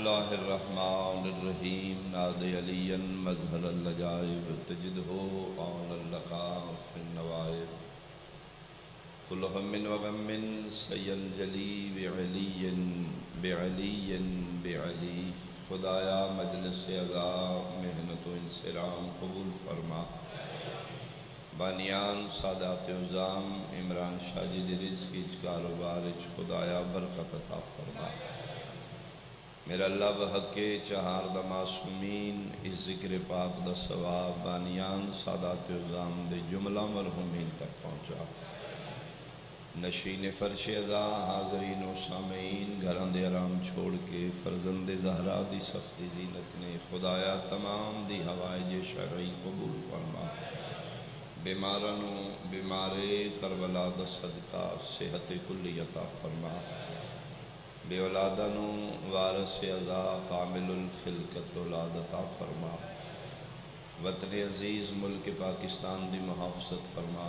الله الرحمن الرحيم نادي عليا مظهر اللجائب تجده قال اللقاء في النوائب كل هم وغم سينجلي بعلي بعلي بعلي خدایا مجلس عزا محنت و انسرام قبول فرما بانیان سادات عظام عمران شاجد رزق اچ کاروبار اچ خدایا برکت عطا فرما میرا اللہ بحق چہار دا معصومین اس ذکر پاک دا ثواب بانیان سادات عظام دے جملہ مرحومین تک پہنچا نشین فرش عزا حاضرین و سامعین گھران دے آرام چھوڑ کے فرزند زہرا دی سختی زینت نے خدایا تمام دی ہوائج شرعی قبول فرما بیمارانو بیمارے کربلا دا صدقہ صحت کلی عطا فرما بے اولادانو وارث عزا کامل الخلقت اولاد عطا فرما وطن عزیز ملک پاکستان دی محافظت فرما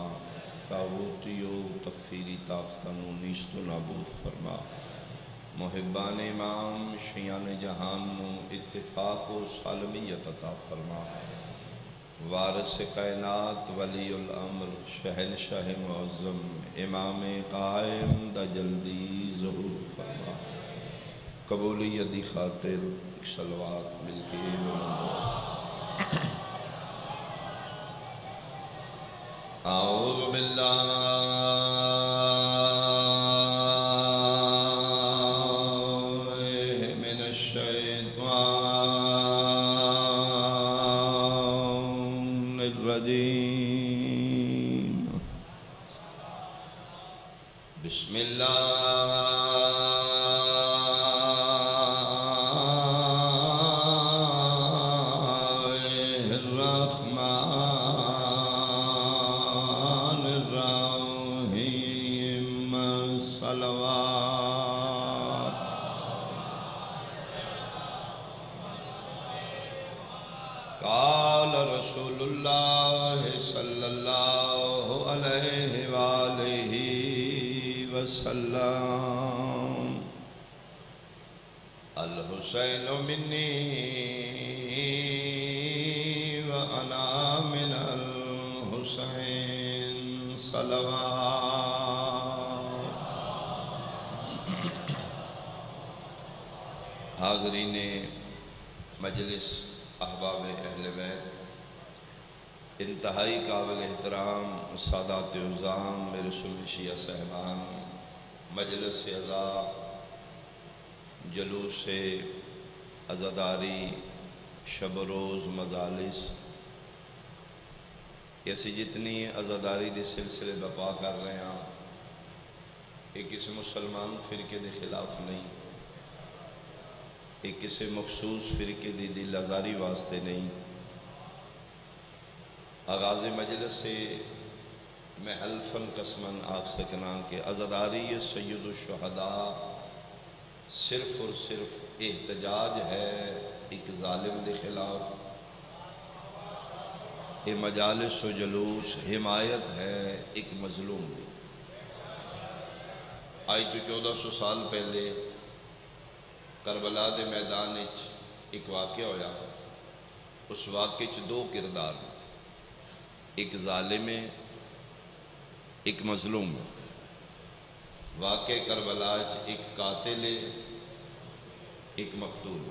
تاغوتیو تکفیری طاقتانو نیست و نابود فرما محبان امام شیان جہانو اتفاق و سالمیت عطا فرما وارث کائنات ولی الامر شہنشاہ معظم امام قائم دا جلدی ظہور فرما قبولیت دی خاطر ایک صلوات مل کے اعوذ باللہ من الشیطان الرجیم بسم اللہ قال رسول اللہ صلی اللہ علیہ وآلہ وسلم الحسین منی وانا من الحسین صلوات حاضرین مجلس احباب اہل بیت انتہائی قابل احترام سادات عظام میرے سلشیہ صاحبان مجلس عزا جلوس عزاداری شب و روز مجالس ایسی جتنی عزاداری دے سلسلے بپا کر رہے ہیں ایک کسی مسلمان فرقے دے خلاف نہیں ایک کسی مخصوص فرقے دی دل ازاری واسطے نہیں آغاز مجلس سے میں حلفاً قسماً آگ سکنا کہ عزاداری سید الشہداء صرف اور صرف احتجاج ہے ایک ظالم دے خلاف یہ مجالس و جلوس حمایت ہے ایک مظلوم دی آج تو 1400 سال پہلے کربلا دے میدان ایک واقعہ ہویا اس واقعے دو کردار ایک ظالم ہے ایک مظلوم ہے واقع کربلا ایک قاتل ہے ایک مقتول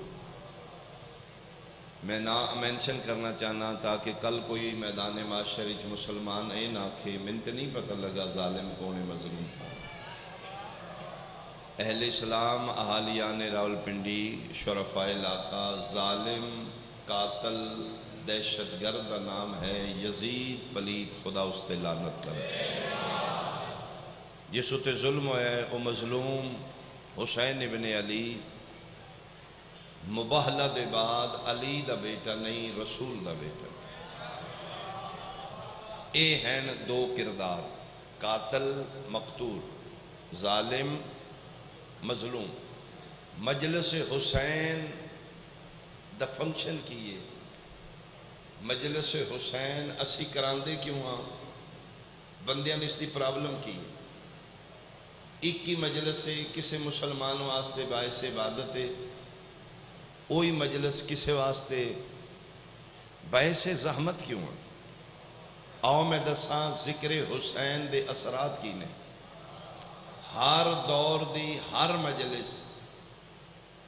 میں نہ مینشن کرنا چاہنا تاکہ کل کوئی میدان معاشر مسلمان اے نہ کہ منت نہیں پتہ لگا ظالم کون ہے مظلوم کون اہل اسلام اہالیان راول پنڈی شرفاء علاقہ ظالم قاتل دہشت گرد کا نام ہے یزید پلید خدا اس تے لعنت کرے جس تے ظلم ہے او مظلوم حسین ابن علی مباہلہ دے بعد علی دا بیٹا نہیں رسول دا بیٹا اے ہیں دو کردار قاتل مقتول ظالم مظلوم مجلس حسین دا فنکشن کیے مجلس حسین اسی کراندے کیوں ہاں بندیاں نے اس دی پرابلم کی ایک کی مجلس سے کسی مسلمان واسطے باعث عبادت ہے وہی مجلس کسے واسطے باعث زحمت کیوں ہے؟ آؤ میں دساں ذکر حسین دے اثرات کی نے ہر دور دی ہر مجلس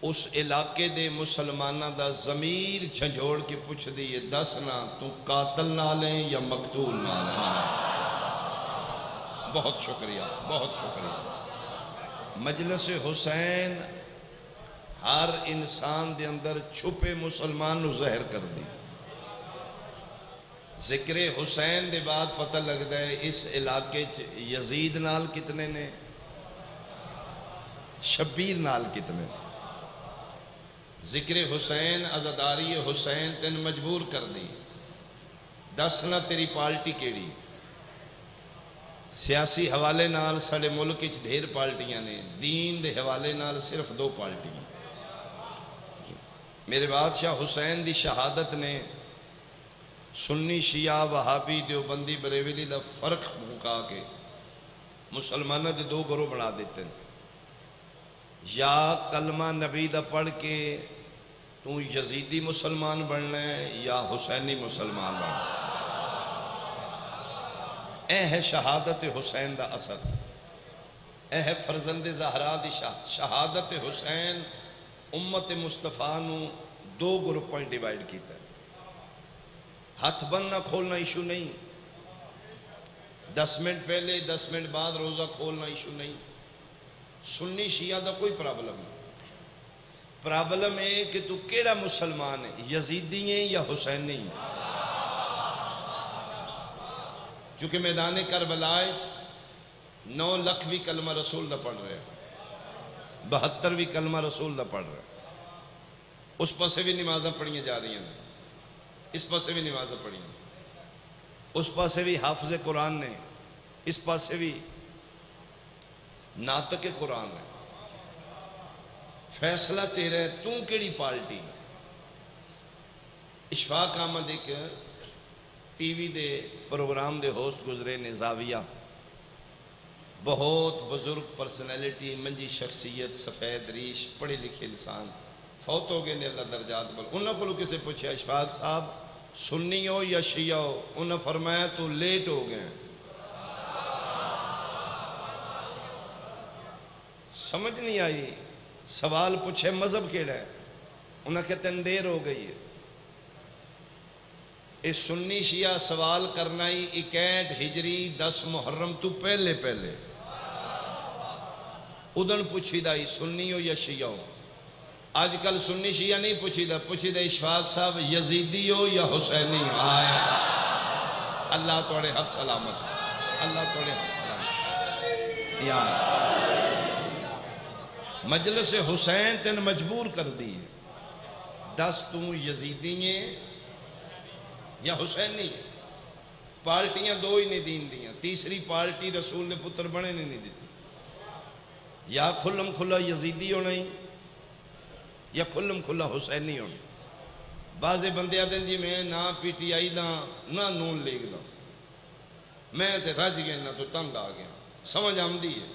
اس علاقے دے مسلمانہ دا ضمیر جھنجھوڑ کے پوچھ دیئے دسنا تو قاتل نہ لیں یا مقتول نہ لیں۔ بہت شکریہ، بہت شکریہ۔ مجلس حسین ہر انسان دے اندر چھپے مسلمان نو ظاہر کر دی۔ ذکر حسین دے بعد پتہ لگ ہے اس علاقے یزید نال کتنے نے، شبیر نال کتنے نے۔ ذکر حسین عزاداری حسین تین مجبور کر دی۔ دسنا تیری پارٹی کیڑی؟ سیاسی حوالے نال ساڑے ملک اچ ڈھیر پارٹیاں نے، دین دے حوالے نال صرف 2 پارٹیاں۔ میرے بادشاہ حسین دی شہادت نے سنی شیعہ وہابی دیوبندی بریویلی دا فرق مکا کے مسلمانہ دے 2 گروہ بنا دیتے ہیں۔ یا کلمہ نبی دا پڑھ کے تو یزیدی مسلمان بننا ہے یا حسینی مسلمان بننا ہے۔ اے ہے شہادت حسین دا اثر، اے ہے فرزند زہرا دی شہادت حسین امت مصطفیٰ نو 2 گروپوں ڈیوائیڈ کیتا ہے۔ ہاتھ بند نہ کھولنا ایشو نہیں، 10 منٹ پہلے 10 منٹ بعد روزہ کھولنا ایشو نہیں۔ سنی شیعہ دا کوئی پرابلم نہیں، پرابلم ہے کہ تو کیڑا مسلمان ہے، یزیدی ہیں یا حسینی ہیں۔ چونکہ میدان کربلا 9 لکھ بھی کلمہ رسول دا پڑھ رہے ہیں، 72 بھی کلمہ رسول دا پڑھ رہے ہیں۔ اس پاسے بھی نمازیں پڑھیں جا رہی ہیں، اس پاسے بھی نمازیں پڑھیں، اس پاسے بھی حافظ قرآن نے، اس پاسے بھی ناطق قرآن ہے۔ فیصلہ تیرا ہے، تو کیڑی پارٹی؟ اشفاق احمد ایک ٹی وی دے پروگرام دے ہوسٹ گزرے نے، زاویہ، بہت بزرگ پرسنیلٹی، منجی شخصیت، سفید ریش، پڑھے لکھے انسان، فوت ہو گئے نے اللہ درجات پر۔ انہوں کو کسے پوچھا اشفاق صاحب سنی ہو یا شیعہ ہو؟ انہوں نے فرمایا تو لیٹ ہو گئے۔ سمجھ نہیں آئی، سوال پوچھے مذہب کیڑا ہے؟ انہوں نے کہتے ہیں دیر ہو گئی ہے۔ اس سنی شیعہ سوال کرنا ہی 61 ہجری 10 محرم تو پہلے ادن پوچھی دائی سنی ہو یا شیعہ ہو۔ آج کل سنی شیعہ نہیں پوچھی دا اشفاق صاحب یزیدی ہو یا حسینی ہو۔ اللہ توڑے حد سلامت، اللہ توڑے حد سلامت۔ یا مجلس حسین تین مجبور کر دی ہے، 10 تو یزیدی ہیں یا حسینی ہیں۔ پارٹیاں 2 ہی نہیں دین دیاں، تیسری پارٹی رسول نے پتر بنے نہیں دیتی۔ یا کھلم کھلا یزیدی ہونا ہی یا کھلم کھلا حسینی ہونا۔ بعضے بندے آدھیں جی میں نہ پی ٹی آئی دا نہ نون لیگ دا، میں تے رج گیا نہ تو تنگ آ گیا۔ سمجھ آمدی ہے،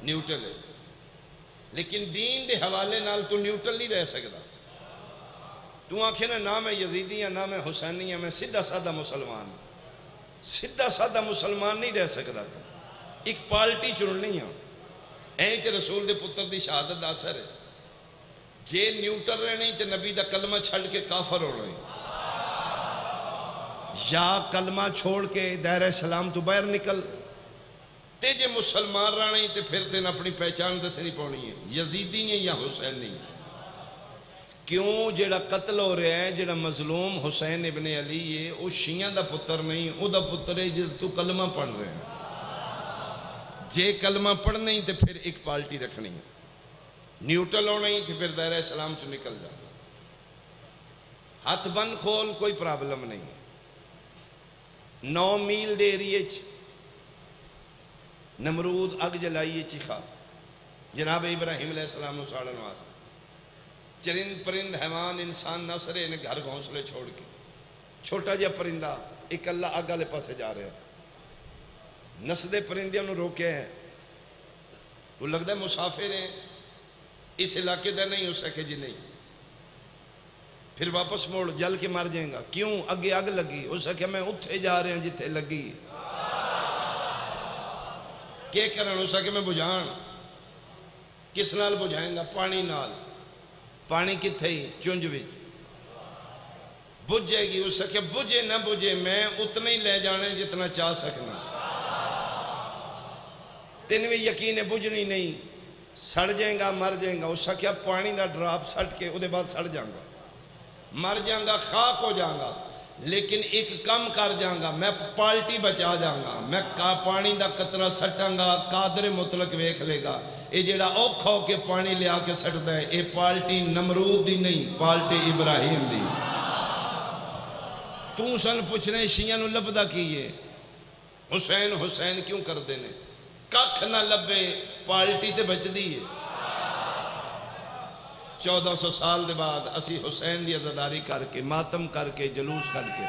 نیوٹل ہے، لیکن دین دے حوالے نال تو نیوٹل نہیں رہ سکتا۔ تو آنکھیں نہ میں یزیدی ہوں نہ میں حسینی ہوں، میں سیدھا سادہ مسلمان ہوں۔ سیدھا سادہ مسلمان نہیں رہ سکتا، تو ایک پارٹی چننی ہوں۔ این تے رسول دے پتر دی شہادت دا اثر ہے، جے نیوٹل رہے نہیں تے نبی دا کلمہ چھڑ کے کافر ہو رہے، یا کلمہ چھوڑ کے دائرہ اسلام تو باہر نکل تے جے مسلمان رہا نہیں تے پھر تین اپنی پہچان دسنی پڑنی ہے، یزیدی ہیں یا حسینی ہیں۔ کیوں جیڑا قتل ہو رہا ہے، جیڑا مظلوم حسین ابن علی ہے، وہ شیعہ دا پتر نہیں، وہ دا پتر ہے جیڑا تو کلمہ پڑھ رہے ہیں۔ جے کلمہ پڑھ نہیں تے پھر ایک پارٹی رکھنی ہے، نیوٹل ہو نہیں تے پھر دائرہ اسلام سے نکل جا۔ ہاتھ بند کھول کوئی پرابلم نہیں۔ 9 میل دے ایریے نمرود اگ جلائیے چیخا جناب ابراہیم علیہ السلام نو ساڑن واسطے، چرند پرند حیوان انسان نہ سرے نے گھر گھونسلے چھوڑ کے، چھوٹا جا پرندہ ایک اللہ آگا لے پاسے جا رہے ہیں، نسدے پرندیاں نو روکے ہیں، وہ لگتا ہے مسافر ہیں، اس علاقے دا نہیں ہو سکے جی نہیں، پھر واپس موڑ جل کے مر جائیں گا. کیوں؟ اگے اگ لگی. اس نے کہا میں اتھے جا رہا ہوں جتھے لگی. کیا کرن؟ اس نے کہا میں بجھان. کس نال بجھائیں گا؟ پانی نال. پانی کتھے ہی؟ چونج وچ. بجھ جائے گی. اس نے کہا بجھے نہ بجھے میں اتنا ہی لے جانے جتنا چاہ سکنا. تین بھی یقین ہے بجھنی نہیں، سڑ جائیں گا مر جائیں گا. اس نے کہا پانی دا ڈراپ سٹ کے وہ دے بعد سڑ جاؤں گا، مر جاؤں گا، خاک ہو جاؤں گا، لیکن ایک کم کر جاؤں گا، میں پالٹی بچا جاؤں گا. میں پانی دا قطرہ سٹاں گا، قادر مطلق ویکھ لے گا یہ جڑا اوکھا ہو کے پانی لیا کے سٹدا ہے یہ پالٹی نمرود دی نہیں، پالٹی ابراہیم دی. تو سن پوچھنے شیعہ نو لبدا کیے حسین حسین کیوں کر دینے؟ ککھ نہ لبے پالٹی تے بچ دیئے. 1400 سال دے بعد اسی حسین دی عزاداری کر کے ماتم کر کے جلوس کر کے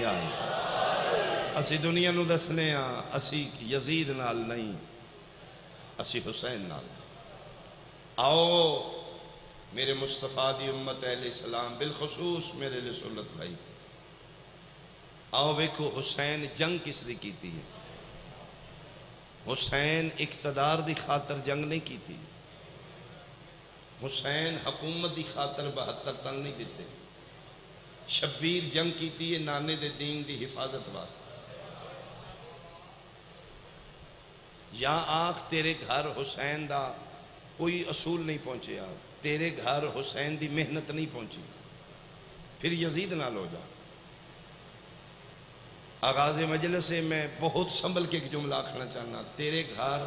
یار اسی دنیا نو دسنے ہاں اسی یزید نال نہیں، اسی حسین نال. آؤ میرے مصطفیٰ دی امت اہل اسلام، بالخصوص میرے لئے سنت بھائی، آؤ ویکھو حسین جنگ کس دی کیتی ہے. حسین اقتدار دی خاطر جنگ نہیں کیتی. حسین حکومت دی خاطر 72 تن نہیں دیتے. شبیر جنگ کیتی ہے نانے دے دین دی حفاظت واسطے. یا آنکھ تیرے گھر حسین دا کوئی اصول نہیں پہنچے، تیرے گھر حسین دی محنت نہیں پہنچی، پھر یزید نہ لو جا. آغاز مجلس سے میں بہت سنبھل کے ایک جملہ آکھنا چاہنا. تیرے گھر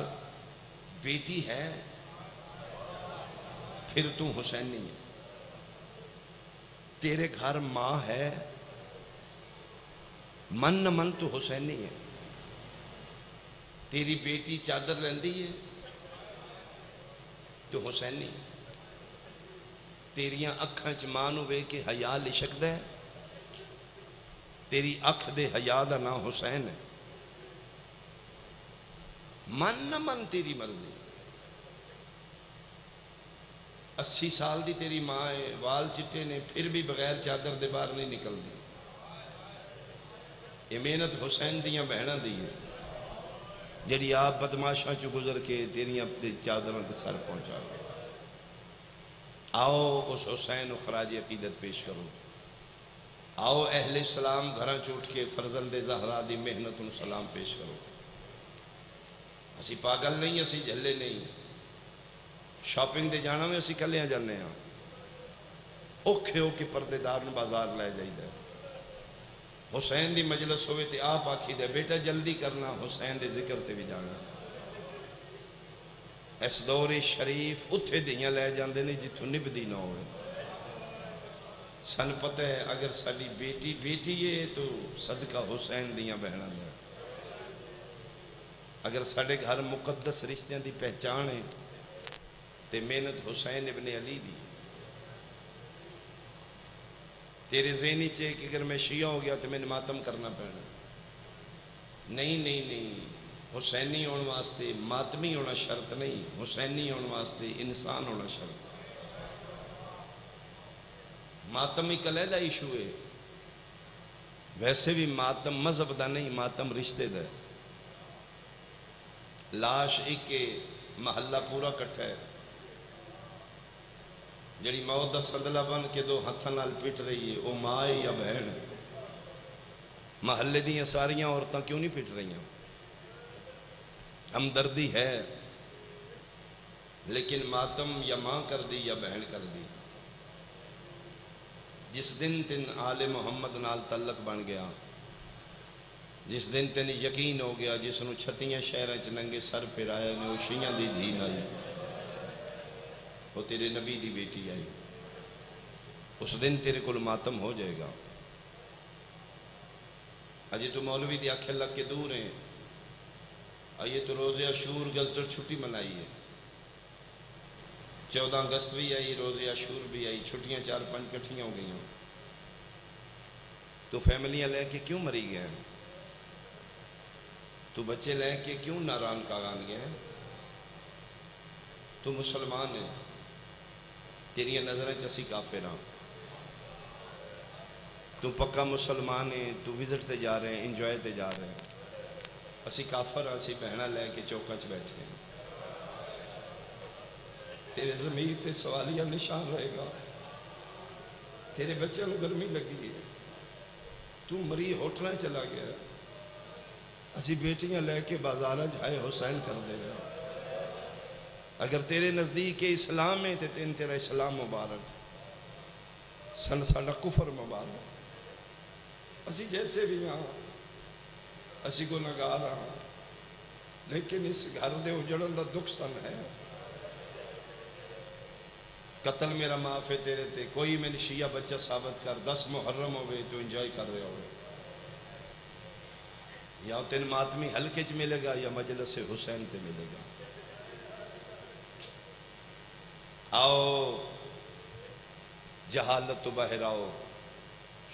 بیٹی ہے پھر تو حسین نہیں ہے. تیرے گھر ماں ہے من نہ من تو حسین نہیں ہے. تیری بیٹی چادر لیندی ہے تو حسین نہیں. تیریاں اکھاں چ ماں نو وے کے حیا لشکدا ہے، تیری اکھ دے حیا دا نام حسین ہے. من نہ من تیری مرضی. 80 سال دی تیری ماں ہے، وال چٹے نے، پھر بھی بغیر چادر دے باہر نہیں نکل دی. یہ محنت حسین دیاں بہناں دی ہے جڑی آپ بدماشاں چو گزر کے تیریاں چادراں تے سر پہنچا گئے. آؤ اس حسین و خراج عقیدت پیش کرو. آؤ اہل اسلام گھراں چوٹ کے فرزند زہرا دی محنت ان سلام پیش کرو. اسی پاگل نہیں، اسی جھلے نہیں. شاپنگ دے جانا میں اسی کلیاں جانے ہاں. اوکھے ہو کے پردے دار نے بازار لے جائی دے. حسین دی مجلس ہوئے تے آپ آکھی دے بیٹا جلدی کرنا حسین دے ذکر تے بھی جانا. اس دور شریف اتھے دیاں لے جاندے نے جتھوں نبدی نہ ہوئے. سن پتہ ہے اگر ساڑی بیٹی ہے تو صدقہ حسین دیاں بہناں دے. اگر ساڑے گھر مقدس رشتیاں دی پہچان ہے تے محنت حسین ابن علی دی. تیرے ذہنی چاہے کہ اگر میں شیعہ ہو گیا تو میں نے ماتم کرنا پڑنا. نہیں نہیں نہیں، حسینی ہونے واسطے ماتمی ہونا شرط نہیں، حسینی ہونے واسطے انسان ہونا شرط. ماتم ایک علیحدہ ایشو ہے. ویسے بھی ماتم مذہب دا نہیں، ماتم رشتے دا. لاش ایک محلہ پورا کٹھا ہے جڑی موت دا صندلہ بن کے دو ہتھاں نال پٹ رہی ہے، وہ ماں ہے یا بہن ہے؟ محلے دیاں ساریاں عورتاں کیوں نہیں پٹ رہی ہیں؟ ہمدردی ہے لیکن ماتم یا ماں کر دی یا بہن کر دی. جس دن تین آل محمد نال تعلق بن گیا، جس دن تین یقین ہو گیا جس نو چھتیاں شہریں چ ننگے سر پھر آئے نے وہ شیعہ دی دھی آئی، وہ تیرے نبی دی بیٹی آئی، اس دن تیرے کل ماتم ہو جائے گا. اجے تو مولوی دی آنکھیں لگ کے دور ہیں. آئیے تو روز عاشور گزٹر چھٹی منائی ہے. 14 اگست بھی آئی، روز عاشور بھی آئی، چھٹیاں 4-5 کٹھیاں ہو گئیں. تو فیملیاں لے کے کیوں مری گئے ہیں؟ تو بچے لے کے کیوں ناران کاغان گئے ہیں؟ تو مسلمان ہے، تیری نظریں چسی کافر ہاں، تو پکا مسلمان ہے، تو وزٹ تے جا رہے ہیں، انجوائے تے جا رہے ہیں، اسی کافر ہاں، اسی بہنہ لے کے چوکا چ بیٹھے ہیں۔ تیرے ضمیر تے سوالیہ نشان رہے گا، تیرے بچے میں گرمی لگی ہے، تو مری ہوٹلیں چلا گیا، اسی بیٹیاں لے کے بازارہ جائے حسین کر دے گا۔ اگر تیرے نزدیک اسلام ہے تو تیرا اسلام مبارک، سن ساڑا کفر مبارک۔ اسی جیسے بھی ہاں، اسی گناہگار ہاں، لیکن اس گھر دے اجڑن دا دکھ سن ہے۔ قتل میرا معاف ہے تیرے تے، کوئی میں نے شیعہ بچہ ثابت کر، 10 محرم ہوئے تو انجوائے کر رہے ہوئے، یا تین ماتمی حلقے چ ملے گا یا مجلس حسین تے ملے گا۔ آؤ جہالت تو باہر آؤ،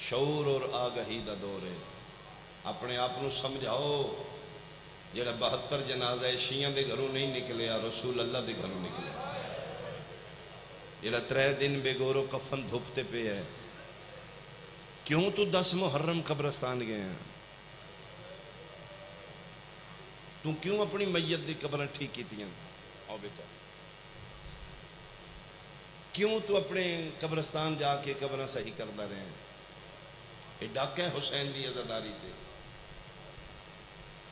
شعور اور آگہی دا دور ہے، اپنے آپ نو سمجھاؤ، جڑا 72 جنازہ شیعہ دے گھروں نہیں نکلے، رسول اللہ دے گھروں نکلے، جڑا 3 دن بے گورو کفن دھپتے پہ ہے، کیوں تو 10 محرم قبرستان گئے ہیں؟ تو کیوں اپنی میت دی قبریں ٹھیک کیتیاں؟ آؤ بیٹا، کیوں تو اپنے قبرستان جا کے قبریں صحیح کردہ رہے ہیں؟ یہ ڈاکہ ہے حسین دی عزاداری تے،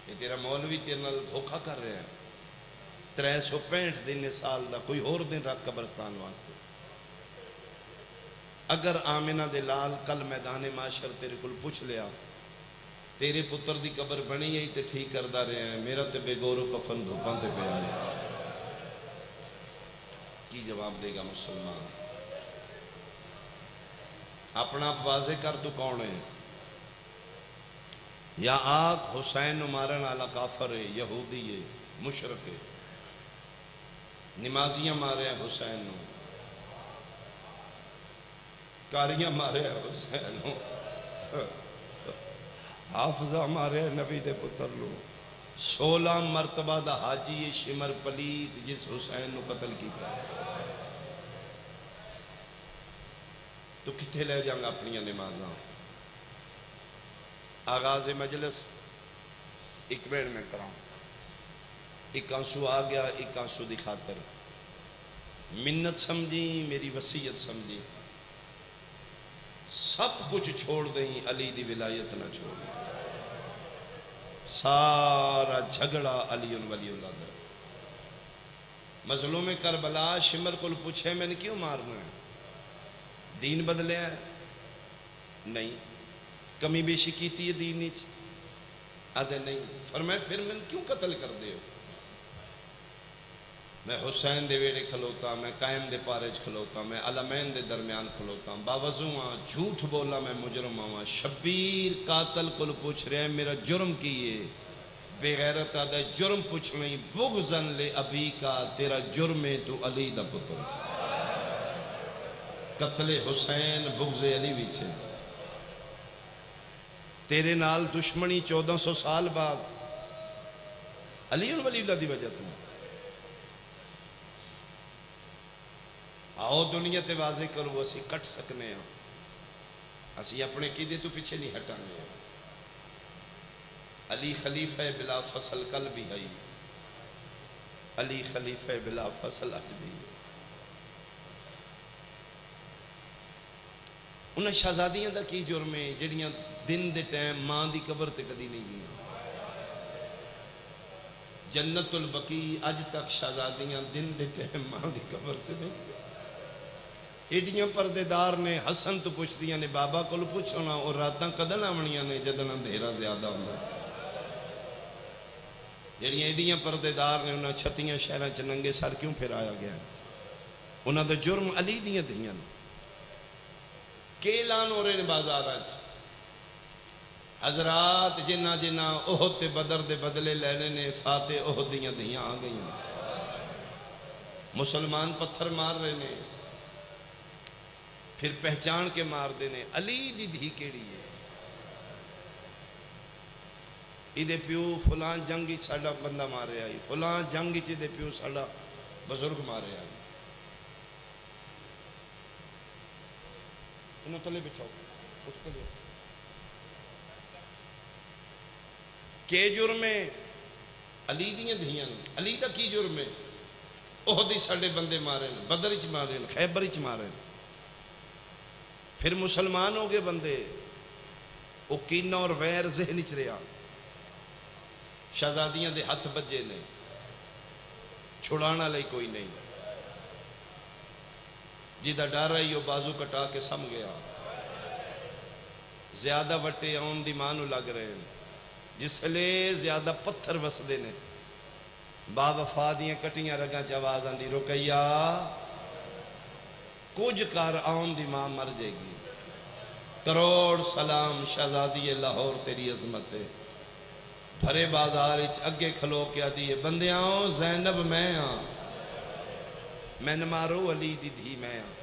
یہ تیرا مولوی تیرے نال دھوکھا کر رہے ہیں۔ 365 دن سال دا کوئی اور دن رکھ قبرستان واسطے۔ اگر آمنہ دے لال کل میدان معاشر تیرے کل پوچھ لیا، تیرے پتر دی قبر بنی ہے تے ٹھیک کردہ رہے ہیں، میرا تے بے گورو کفن دھوپاں تے پہ آئے، کی جواب دے گا مسلمان؟ اپنا واضح کر تو کون ہے؟ یا آگ حسین مارن والا کافر ہے، یہودی ہے، مشرک ہے، نمازیاں مارے ہیں حسین نو، کاریاں مارے ہیں حسین نو، حافظہ مارے ہیں نبی دے پتر نو، 16 مرتبہ دا حاجی شمر پلید جس حسین نو قتل کیتا ہے، تو کتھے لے جاؤں گا اپنی نمازاں؟ آغاز مجلس ایک بیڑ میں کراؤں، ایک آنسو آ گیا، ایک آنسو دی خاطر منت سمجھی، میری وصیت سمجھی، سب کچھ چھوڑ دیں، علی دی ولایت نہ چھوڑ دیں، سارا جھگڑا علی ولی اللہ دا۔ مظلوم کربلا شمر کو پوچھے میں نے کیوں مارنا ہے؟ دین بدلے ہے؟ نہیں۔ کمی بیشی کیتی ہے دین نیچ؟ آدھے نہیں۔ فرمائے پھر میں کیوں قتل کر دے ہو؟ میں حسین دے ویڑے کھلوتا، میں قائم دے پارج کھلوتا، میں علمین دے درمیان کھلوتا، باوضو ہاں، جھوٹ بولا میں مجرم ہاں۔ شبیر قاتل کو پوچھ رہے ہیں میرا جرم کیے، بے غیرت آدھے جرم پوچھ لیں، بغضن لے ابی کا، تیرا جرم ہے تو علی دا پتر، قتل حسین بغض علی ویچے، تیرے نال دشمنی 1400 سال بعد علی ولی اللہ دی وجہ تم۔ آؤ دنیا تے واضح کرو، اسی کٹ سکنے ہیں، اسی اپنے قیدے تو پیچھے نہیں ہٹانے ہیں۔ علی خلیفہ بلا فصل کل بھی ہے، علی خلیفہ بلا فصل اج بھی ہے۔ انہیں شہزادیاں دا کی جرم ہے جڑیاں دن دے ٹائم ماں دی قبر تے کدی نہیں گئی؟ جنت البقیع اج تک شہزادیاں دن دے ٹائم ماں دی قبر تے نہیں گئی۔ ایڈیاں پردے دار نے، حسن تو پوچھدیاں نے بابا کو پوچھونا، اور راتاں کدن آونیاں نے جدن اندھیرا زیادہ ہوندا۔ جڑیاں ایڈیاں پردے دار نے، انہاں چھتیاں شہراں چ ننگے سر کیوں پھرایا گیا؟ انہاں دا جرم علی دیاں دھیاں نے۔ کہ اعلان ہو رہے نے بازاراں چ، حضرات جنہ جنہ احد تے بدر دے بدلے لینے نے، فاتح احد دیاں دھیاں آ گئی ہیں۔ مسلمان پتھر مار رہے نے، پھر پہچان کے مار دینے، علی دی دھی کیڑی ہے؟ ایدے پیو فلان جنگی ساڑا بندہ مار رہا ہے، فلان جنگی چیدے پیو ساڑا بزرگ مارے آئے انہوں تلے بٹھاؤ اٹھ کے لیا کہ جرمے علی دیاں دھیاں علی دا کی جرمے احدی ساڑے بندے مارے بدر چ مارے خیبر چ مارے پھر مسلمان ہو گئے بندے وہ کینہ اور ویر ذہن چ رہا شہزادیاں دے ہاتھ بجے نے چھڑانا لئی کوئی نہیں جیدہ ڈر رہی ہو بازو کٹا کے سم گیا زیادہ وٹے آن دی مانو لگ رہے ہیں جس لئے زیادہ پتھر وسدے نے با وفا دیاں کٹیاں رگاں چ آواز آندی رکیا کچھ کر آن دی ماں مر جائے گی کروڑ سلام شہزادی لاہور تیری عظمت ہے بھرے بازار اگے کھلو کیا دیئے بندیاں زینب میں ہاں میں نہ مارو علی دی دھی میں ہاں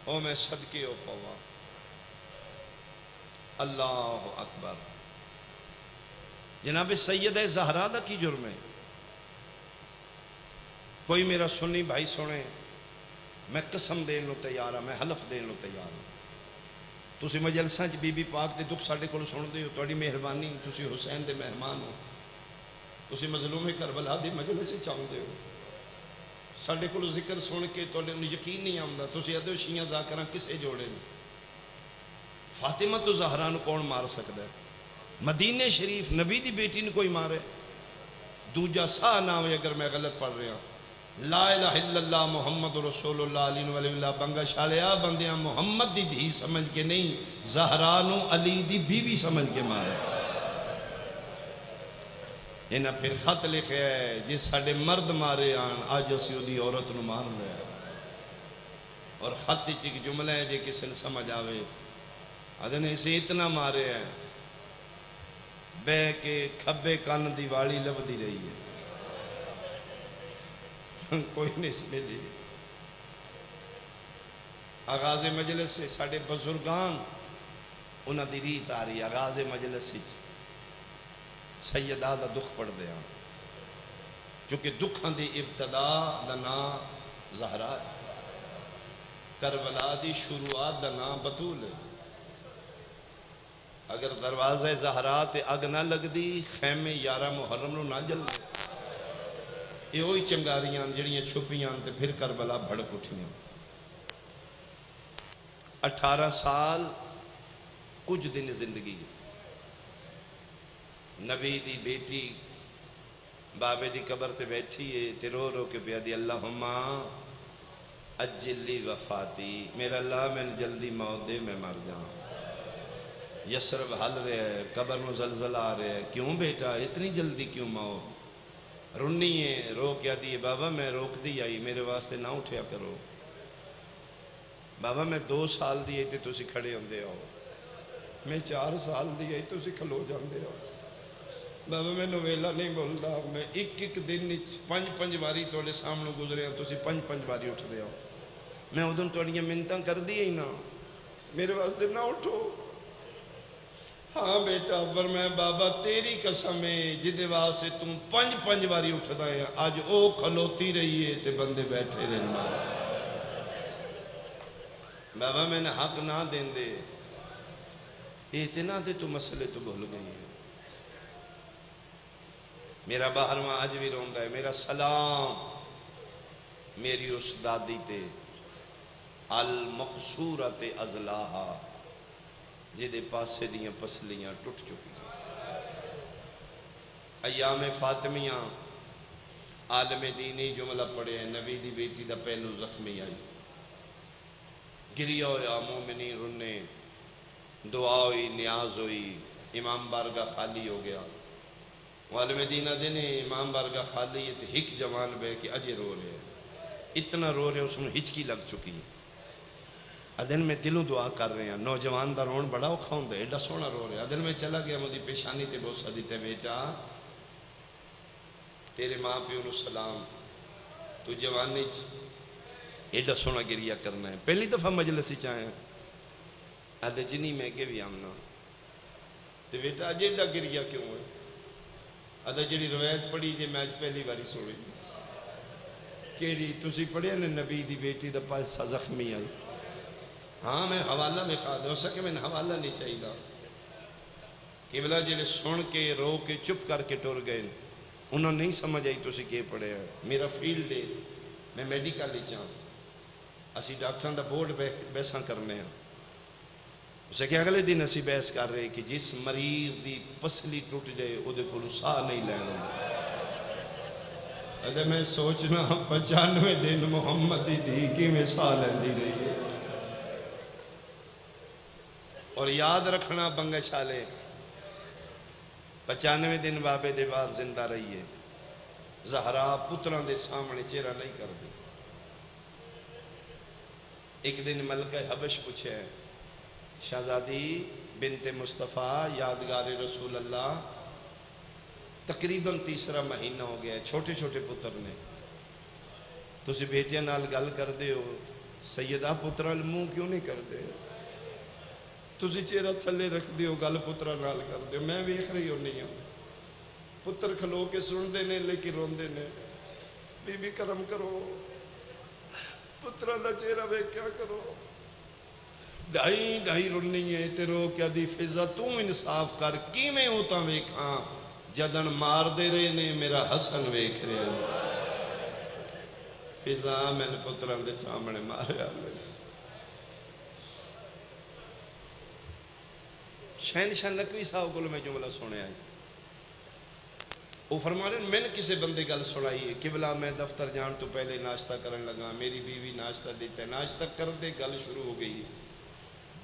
او میں صدقے ہو پوا اللہ اکبر جناب سید زہرا دا کی جرم ہے کوئی میرا سنی بھائی سنے میں قسم دین لو تیار ہوں میں حلف دین لو تیار ہوں تسی مجلساں بی بی پاک دے دکھ ساڑھے کو سن دے ہو توڑی مہربانی تسی حسین دے مہمان ہو تسی مظلوم کربلا دی مجلس چاہوں دے ہو ساڑھے کو ذکر سن کے توڑے انہیں یقین نہیں آمدہ تسی ادھو شیعہ ذاکران کسے جوڑے نہیں فاطمہ تو زہران کون مار سکتا ہے مدینہ شریف نبی دی بیٹی نے کوئی مارے دوجہ سا نام ہے اگر میں غلط پڑھ رہا لا الہ الا اللہ محمد رسول اللہ علیہ وآلہ اللہ بنگا شالیا بندیاں محمد دی دھی سمجھ کے نہیں زہرانو علی دی بیوی سمجھ کے مارے انہاں پھر خط لکھے ہے جس ساڑے مرد مارے آن آج اسیو دی عورت نو مار لے اور خط چک جملہ ہے جے کسی نے سمجھ آوے ادھن اسے اتنا مارے ہیں بے کے کھبے کان دیوالی لب دی رہی ہے کوئی نہیں سمجھ دی آغاز مجلس سے ساڑھے بزرگان انہاں دی ریت آ رہی آغاز مجلس سے سیدہ دا دکھ پڑھ دیا چونکہ دکھاں دی ابتدا دا نام زہرا کربلا دی شروعات دا نام بطول ہے اگر دروازہ زہرا تے اگ نہ لگ دی خیمے 11 محرم نو نہ جل دے یہ ہوئی چنگاریاں جڑیاں چھپیاں تے پھر کربلا بھڑک اٹھیاں 18 سال کچھ دن زندگی نبی دی بیٹی بابے دی قبر تے بیٹھی ہے تے رو رو کے پیا دی اللہم اجل لی وفاتی میرا اللہ میں جلدی موت دے میں مر جاؤں یسرب حل رہے ہے قبر میں زلزلہ آ رہے ہے کیوں بیٹا اتنی جلدی کیوں موت رنی ہے رو کیا دیئے بابا میں روک دی آئی میرے واسطے نہ اٹھیا کرو بابا میں 2 سال دیئے تھے تو اسی کھڑے ہوں دے ہو میں 4 سال دیئے تو اسی کھلو جان دے ہو بابا میں نویلہ نہیں بولتا میں ایک دن 5 باری توڑے سامنے گزرے ہوں تو اسی 5 باری اٹھ دے ہو میں ادھن توڑیاں منتاں کر دی ہی نا میرے واسطے نہ اٹھو ہاں بیٹا فرمایا بابا تیری قسم ہے جدے واسطے تم 5 باری اٹھدا ہے آج او کھلوتی رہی ہے تے بندے بیٹھے رہنا بابا میں نے حق نہ دین دے اتنا دے تو مسئلے تو بھول گئی ہے میرا باہر وہاں آج بھی روندہ ہے میرا سلام میری اس دادی تے المقصورت ازلاحہ جدے پاسے دیاں پسلیاں ٹوٹ چکی ایام فاطمیاں عالم دینی جملہ پڑے ہیں نبی دی بیٹی دا پہلو زخمی آئی گریا ہویا مومنی رنے دعا ہوئی نیاز ہوئی امام بارگاہ خالی ہو گیا عالم دینہ دینے امام بارگاہ خالی ہے تو ہک جوان بے کہ اجے رو رہے ہیں اتنا رو رہے اس میں ہچکی لگ چکی ادن میں دلوں دعا کر رہے ہیں نوجوان دا رون بڑا اوکھا ہوں دے ایڈا سونا رو رہے ہیں ادن میں چلا گیا مجھے پیشانی تے بوسا دیتے بیٹا تیرے ماں پہ انہوں سلام تو جوانی ایڈا سونا گریہ کرنا ہے پہلی دفعہ مجلسی چاہیں ادھے جنی میں کے بھی آمنا تو بیٹا اجے ایڈا گریہ کیوں ہے ادھے جڑی روایت پڑھی جے میں آج پہلی باری سوڑی کیڑی تسی پڑھیا نے نبی دی بیٹی دا پاسا زخمی آئی. ہاں میں حوالہ میں کھا دے ہو سکے میں حوالہ نہیں چاہیے دا. قبلہ جڑے سن کے رو کے چپ کر کے ٹر گئے انہوں نہیں سمجھ آئی تسی کے پڑھے ہیں. میرا فیلڈ ہے میں میڈیکل ہی چاہوں اسی ڈاکٹران دا بورڈ بیساں کرنے ہیں. اسے کہ اگلے دن اسی بحث کر رہے کہ جس مریض دی پسلی ٹوٹ جائے او دے کو ساہ نہیں لینا. اگر میں سوچنا 95 دن محمد دی کی میں ساہ لیندی رہی ہے. اور یاد رکھنا بنگا شالے 95 دن بابے دے بعد زندہ رہی ہے. زہرا پتران دے سامنے چہرہ نہیں کر دی. ایک دن ملکہ حبش پوچھے شہزادی بنت مصطفیٰ یادگار رسول اللہ تقریباً 3 مہینہ ہو گیا ہے چھوٹے چھوٹے پتر نے تسی بیٹیاں نال گل کر دے ہو سیدہ پتران منہ کیوں نہیں کر دے تسی چہرہ تھلے رکھ دے ہو گل پتران نال کر دے ہو. میں ویکھ رہی ہوں نہیں ہوں پتر کھلو کے سن دے نے لیکن رون دے نے بی بی کرم کرو پتران دا چہرہ بے کیا کرو. ڈھائی ڈھائی رونی ہے تیرو کیا دی فضا تو انصاف کر کی میں ہوتا ویکھاں جدن مار دے رہے نے میرا حسن ویکھ رہے ہیں. فضا میں نے پتران دے سامنے مارے آلے شہنشاہ لکوی صاحب کو میں جملہ سنے آئی. وہ فرما رہے ہیں میں نے کسے بندے گل سنائی ہے قبلہ میں دفتر جان تو پہلے ناشتہ کرن لگا میری بیوی ناشتہ دیتا ہے ناشتہ کر دے گل شروع ہو گئی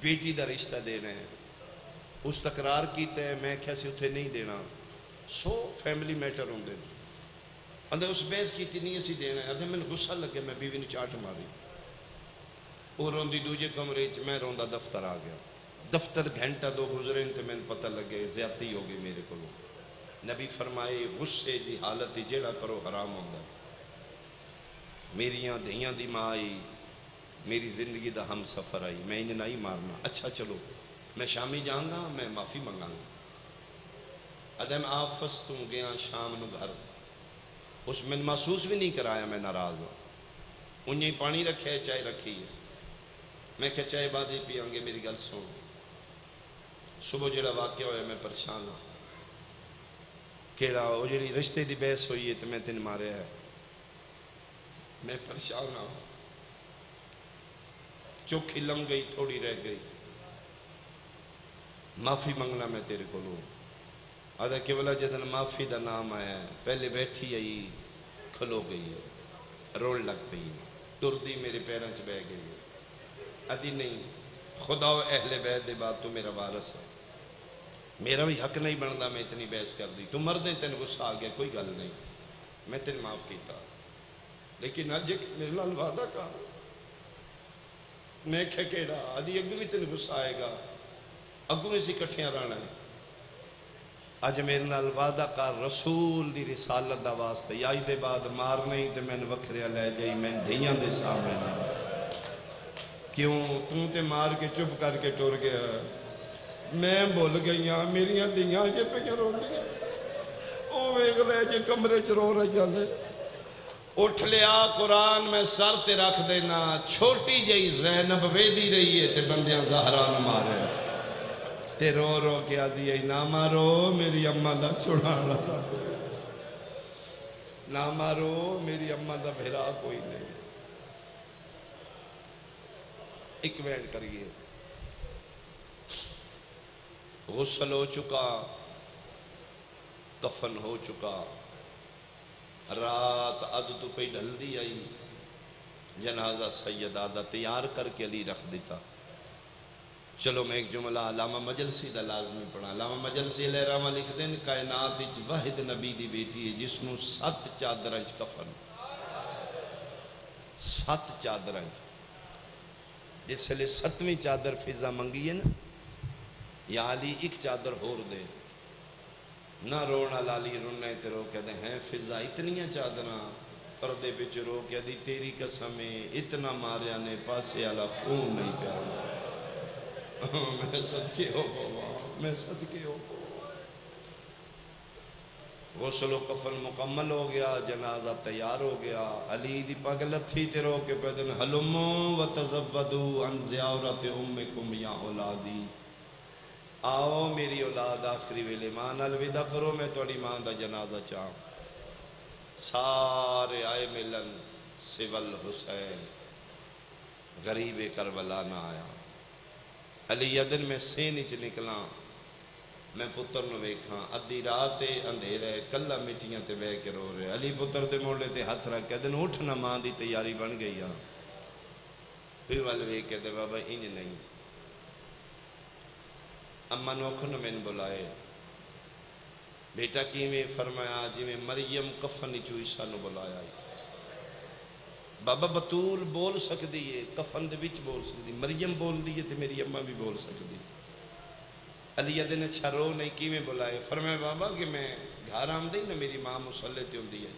بیٹی دا رشتہ دینا ہے. اس تقرار کیتا ہے میں کیسے اتھے نہیں دینا فیملی میٹر ہوں دے اندھے اس بیس کیتی نہیں اسی دینا ہے. اندھے میں نے غصہ لگے میں بیوی نے چاٹ ماری وہ روندی دوجے کمرے میں روندہ دفتر آ گیا. دفتر گھنٹہ 2 گزرے تے میں نے پتہ لگے زیادتی ہو گئی میرے کو. نبی فرمائے غصے دی حالت جیڑا کرو حرام ہوگا. میریاں دھیاں دی ماں آئی میری زندگی دا ہم سفر آئی میں انہیں نہیں مارنا. اچھا چلو میں شامی جاؤں گا میں معافی منگاں گا. ادھم آفس تو گیا شام نو گھر اس میں محسوس بھی نہیں کرایا میں ناراض ہوں. انہیں پانی رکھے ہے چائے رکھی ہے میں کہ چائے بعد ہی پیاں گے میری گل سن. صبح جڑا واقعہ ہویا میں پریشان ہوں کیڑا وہ جڑی رشتے دی بحث ہوئی ہے تو میں تین مارے ہے میں پریشان ہوں. چوکھی لم گئی تھوڑی رہ گئی معافی منگنا میں تیرے کو لوں. آدھا کہ بلا جدن معافی دا نام آیا ہے پہلے بیٹھی آئی کھلو گئی ہے رول لگ پئی ٹر دی میرے پیروں چ بہ گئی ہے. ادھی نہیں خدا و اہل بیت دے بعد تو میرا وارث ہے میرا بھی حق نہیں بنتا میں اتنی بحث کر دی. تو مردے تین غصہ آ گیا کوئی گل نہیں میں تین معاف کیتا لیکن اج میرے نال وعدہ کا میں کھیڑا آدھی اگوں بھی تین غصہ آئے گا اگوں بھی اسی کٹھیاں رہنا ہے. اج میرے نال وعدہ کر رسول دی رسالت دا واسطے یا دے بعد مار نہیں تے میں وکھریا لے جائی میں دھیاں دے سامنے کیوں تو تے مار کے چپ کر کے ٹر گیا میں بھول گئی ہاں میریاں دھیاں جے پہ رو دی او ویکھ لے جے کمرے چ رو رہی جاندے. اٹھ لیا قرآن میں سر تے رکھ دینا چھوٹی جئی زینب ویدی رہی ہے تے بندیاں زہرا نہ مارے تے رو رو کے آدھی ہے نہ مارو میری اماں دا چھڑانا دا نہ مارو میری اماں دا بھیرا کوئی نہیں. ایک وینڈ کریے غسل ہو چکا کفن ہو چکا رات اد تو پہ ڈھل دی آئی جنازہ سیدہ دا تیار کر کے علی رکھ دیتا. چلو میں ایک جملہ علامہ مجلسی دا لازمی پڑھا. علامہ مجلسی علیہ رحمہ لکھ دیں کائنات وچ واحد نبی دی بیٹی ہے جس نو 7 چادراں وچ کفن 7 چادراں جس لئے 7ویں چادر فضا منگی ہے نا یا علی ایک چادر ہور دے نہ رونا لالی رونے تے رو کہتے ہیں فضا اتنیاں چادراں پردے پچ رو کہ دی تیری قسمیں اتنا ماریا نے پاسے والا خون نہیں پیارا. میں صدقے ہو پوا میں صدقے ہو پوا غسل و کفن مکمل ہو گیا، جنازہ تیار ہو گیا، علی دی پگ لتھی تے رو کے پیدن حلمو و تزودو عن زیارت امکم یا اولادی، آؤ میری اولاد آخری ویلے ماں الوداع کرو، میں توڑی ماں دا جنازہ چاہوں۔ سارے آئے ملن سول حسین، غریب کربلا نہ آیا۔ علی ادن میں سینچ نکلا، میں پتر نو ویکھاں، ادھی رات اندھیرے کلا مٹیاں تے بے کے رو رہے، علی پتر دے موڑے تے ہاتھ رکھ کے دن اٹھنا ماں دی تیاری بن گئی آ، پھر والے ویکھ کے دے بابا انج نہیں، اماں نو اکھن میں بلائے، بیٹا کیویں؟ فرمایا جی میں مریم کفن چو عیسیٰ نو بلایا، بابا بطول بول سکتی ہے، کفن دے وچ بول سکتی، مریم بول دی ہے تے میری اماں بھی بول سکتی۔ علی ادن اچھا رو نہیں، کیویں بلائے؟ فرمایا بابا کہ میں گھر آمدی نا میری ماں مصلی تے ہوندی ہے،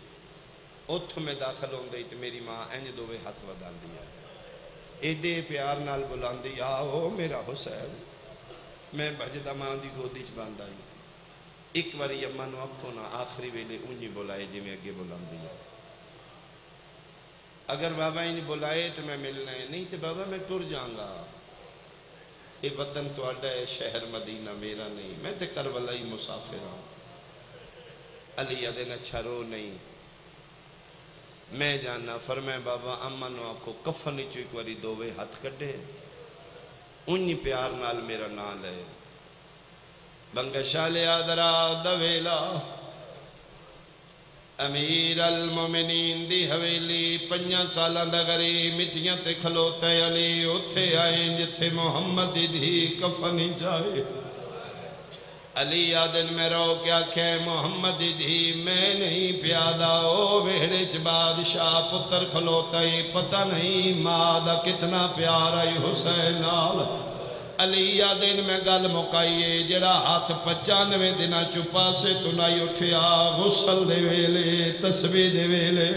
اتھوں میں داخل ہوندی تے میری ماں انج دوے ہاتھ وداندی ہے، ایڈے پیار نال بلاندی، آؤ میرا حسین، میں بھجدہ ماں دی گودی چ باندھ آئی، ایک واری اماں نو اکھو نا آخری ویلے انجی بلائے جی میں اگے بلاندی ہے۔ اگر بابا انہیں بلائے تو میں ملنا ہے، نہیں تو بابا میں ٹر جاؤں گا، یہ وطن تو اڈا ہے، شہر مدینہ میرا نہیں، میں تے کربلائی مسافر ہوں۔ علی ادن اچھا رو نہیں، میں جانا۔ فرمائے بابا اماں نو آکھو کفن چو ایک واری دووے ہاتھ کڈے، انہی پیار نال میرا نام لے، بنگشا لیا درا دویلا، امیر المومنین دی حویلی، 5 سالاں دا غریب مٹیاں تے کھلوتا ہے، علی اتھے آئیں جتھے محمد دی کفنی جائے۔ علی آدن میں رو کیا کہ محمد دی میں نہیں پیادا، او ویڑے چ بادشاہ پتر کھلوتا ہے، پتہ نہیں ماں دا کتنا پیار آئی حسین نال۔ علی آدن میں گل مکائیے، جڑا ہاتھ 95 دنہ چپا سے تنائی اٹھیا، غسل دے ویلے تسبیح دے ویلے،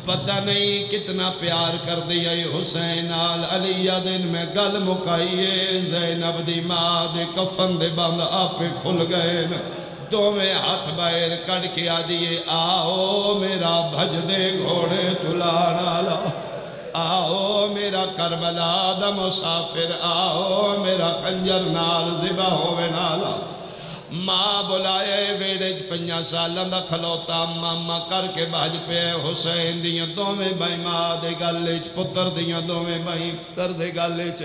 پتہ نہیں کتنا پیار کر دیا حسین نال۔ علی آدن میں گل مکائیے، زینب دی ماں دے کفن دے بند آپے کھل گئے، دو میں ہاتھ باہر کڑ کے آدیے، آؤ میرا بھج دے گھوڑے تلانا لا، آؤ میرا کربلا دا مسافر، آؤ میرا خنجر نال ذبح ہوئے نالا۔ ماں بلائے ویڑج 5 سالاں دا کھلوتا، ماما کر کے بھاج پہ حسین دیاں دوویں بائی ماں دے گالچ، پتر دیاں دوویں بائی پتر دے گالچ،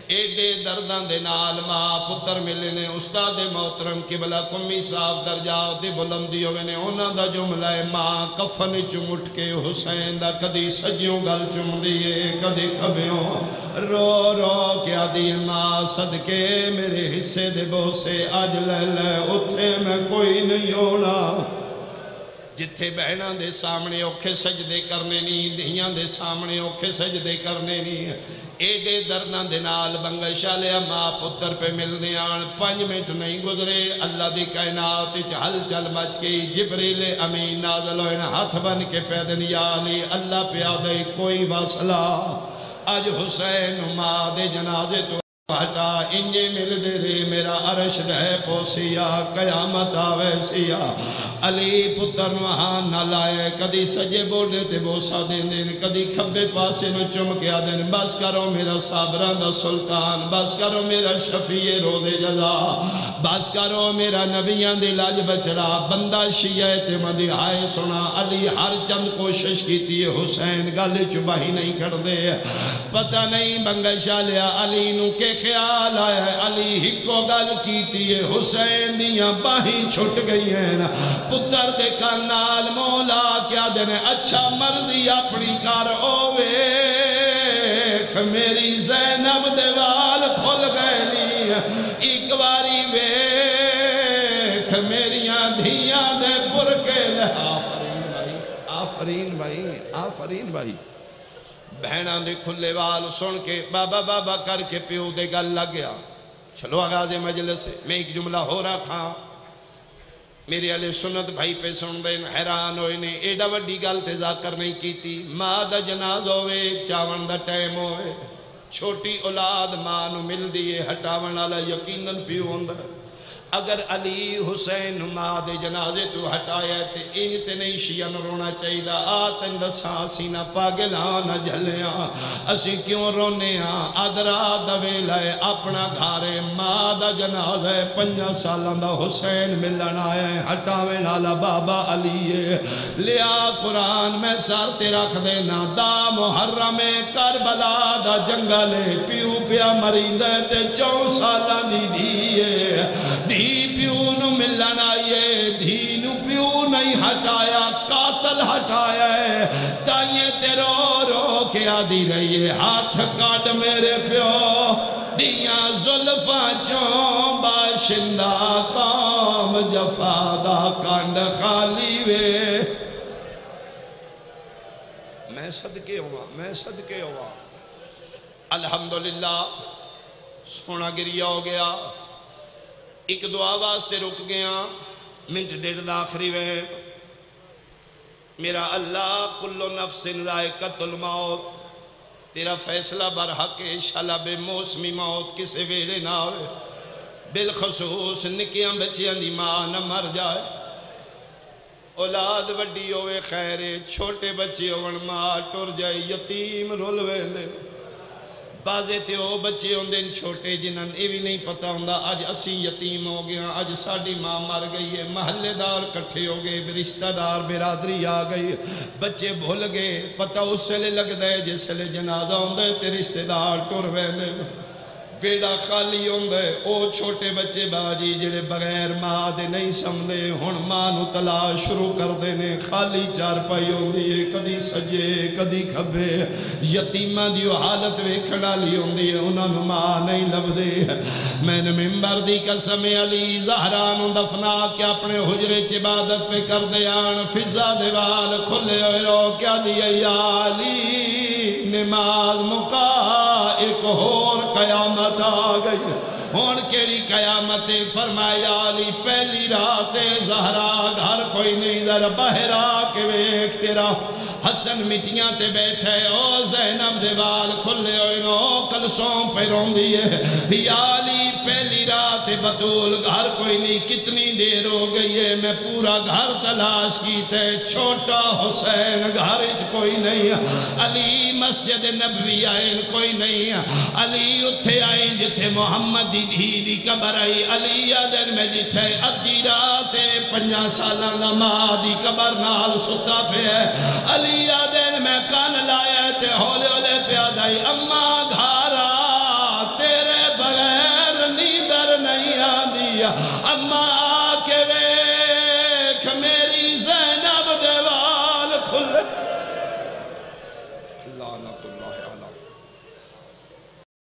ایڈے دردان دے نال ماں پتر ملنے۔ استاد محترم قبلہ کمی صاحب درجاؤ دی بلندی ہوئے نے، انہاں دا جملہ ہے ماں کفن چمٹ کے حسین دا کدی سجیوں گل چم دیئے کدی کبھیوں رو رو کیا دی، ماں صدقے میرے حصے دے بوسے آج لے لے اتھے میں کوئی نہیں ہونا، جتھے بہناں دے سامنے اوکھے سجدے کرنے نہیں، دھیاں دے سامنے اوکھے سجدے کرنے نہیں، ایڈے دردان دے نال بنگشا لیا ماں پتر پہ مل دیان۔ 5 منٹ نہیں گزرے، اللہ دی کائنات ہل چل مچ گئی، جبریل امین نازل ہوئے، ہاتھ بن کے پیدن، یا علی اللہ پیادے کوئی واسلہ، آج حسین ماں دے جنازے تو ہٹا، انجے مل دے رے میرا عرش رہ پوسیا، قیامت آوے سیا۔ علی پتر وہاں نہ لائے، کدی سجے بوڑے تے بوسا دین دین، کدی کھبے پاسے نو چمکیا دین، بس کرو میرا صابران دا سلطان، بس کرو میرا شفیع روز جزا، بس کرو میرا نبیان دی لاج بچڑا، بندہ شیعہ تے مدی آئے سنا۔ علی ہر چند کوشش کی تھی، حسین گل چباہی نہیں کر دے، پتہ نہیں بنگشا لیا علی نو کے خیال آیا ہے، علی ہی کو گل کی تھی، حسین دیاں باہی چھٹ گئی ہیں، پتر دے کانال مولا کیا دینے، اچھا مرضی اپنی کار اوے، میری زینب دے وال کھل گئے نہیں، ایک باری ویکھ میریاں دھیاں دے برکے لے۔ آفرین بھائی، آفرین بھائی، آفرین بھائی، بہناں دے کھلے وال سن کے بابا بابا کر کے پیو دے گل لگ گیا۔ چلو آغاز مجلس سے میں ایک جملہ ہو رہا کھاں، میرے علیہ سنت بھائی پہ سن دیں، حیران ہوئے نے، ایڈا وڈی گل تے ذاکر نہیں کی تھی، ماں دا جناز ہوئے، چاون دا ٹائم ہوئے، چھوٹی اولاد ماں نو مل دیئے، ہٹاون والا یقیناً پیو ہوندہ، اگر علی حسین ماں دے جنازے تو ہٹایا تے انتے نہیں شیعہ نہ رونا چاہیے دا آتن دساں سینہ پاگلان نہ جھلیاں اسی کیوں رونے ہاں ادرا دوے لائے اپنا گھارے ماں دا جنازہ 5 سالان دا حسین ملن آئے ہٹاوے نالا بابا علی لیا قرآن میں سر تے رکھ دینا دا محرم کربلا دا جنگلے پیو پیا مریندے تے 4 سالان دی دیئے دھی پیو نو ملن آئیے دھی نو پیو نہیں ہٹایا قاتل ہٹایا ہے تائیں تے رو رو کے آدھی رہیے ہاتھ کاٹ میرے پیو دیاں ظلفاں چوں باشندہ قوم جفادہ کانڈ خالی وے میں صدقے ہوا الحمدللہ سونا گریا ہو گیا ایک دعا واسطے رک گیا منٹ 1.5 آخری میں میرا اللہ کل نفس ذائقۃ الموت تیرا فیصلہ برحق شلب موسمی موت کسے ویلے نہ ہوئے بالخصوص نکیاں بچیاں دی ماں نہ مر جائے اولاد وڈی ہوئے خیرے چھوٹے بچے ہوئے ماں ٹر جائے یتیم رولوے دے بازے تے او بچے ہوں دن چھوٹے جنہاں اے بھی نہیں پتہ ہوں آج اسی یتیم ہو گیا آج ساڑی ماں مر گئی ہے محلے دار کٹھے ہو گئے رشتہ دار برادری آ گئی بچے بھول گئے پتہ اس سے لے لگ دے جس لے جنازہ ہوں دے تے رشتہ دار ٹور ویندے بیڑا خالی ہوں دے او چھوٹے بچے باجی جڑے بغیر ماں دے نہیں سمدے ہن ماں نو تلاش شروع کر دینے خالی چار پائی ہوں دیئے کدی سجے کدی کھبے یتیمہ دیو حالت ویکھڑا لی ہوں دیئے انہاں نو ماں نہیں لب دے میں نے ممبر دی قسم علی زہران دفنا کے اپنے حجرے عبادت پہ کر دیان فضا دیوال کھلے ہوئے رو کیا دیئے یا علی نماز مکا ایک اور قیامت آ گئی ہون کیڑی قیامت فرمایا علی پہلی رات زہرا گھر کوئی نہیں ذرا بہرا کے ویک تیرا حسن مٹیاں تے بیٹھے او زینب دیوال کھلے ہوئے نو کلسوں پہ رون دیئے یا علی پہلی رات بطول گھر کوئی نہیں کتنی دیر ہو گئی ہے میں پورا گھر تلاش کی تے چھوٹا حسین گھر کوئی نہیں علی مسجد نبوی آئین کوئی نہیں علی اتھے آئین جتھے محمد دی قبر آئی علی آدن میں جتھے ادھی رات 5 سالہ ماں دی قبر نال ستا پہ ہے علی آدن میں کان لائے تے ہولے ہولے پیاد آئی اماں گھارا تیرے بغیر نیدر نہیں آدھی اماں آکے ویکھ میری زینب دیوال کھلے لعنت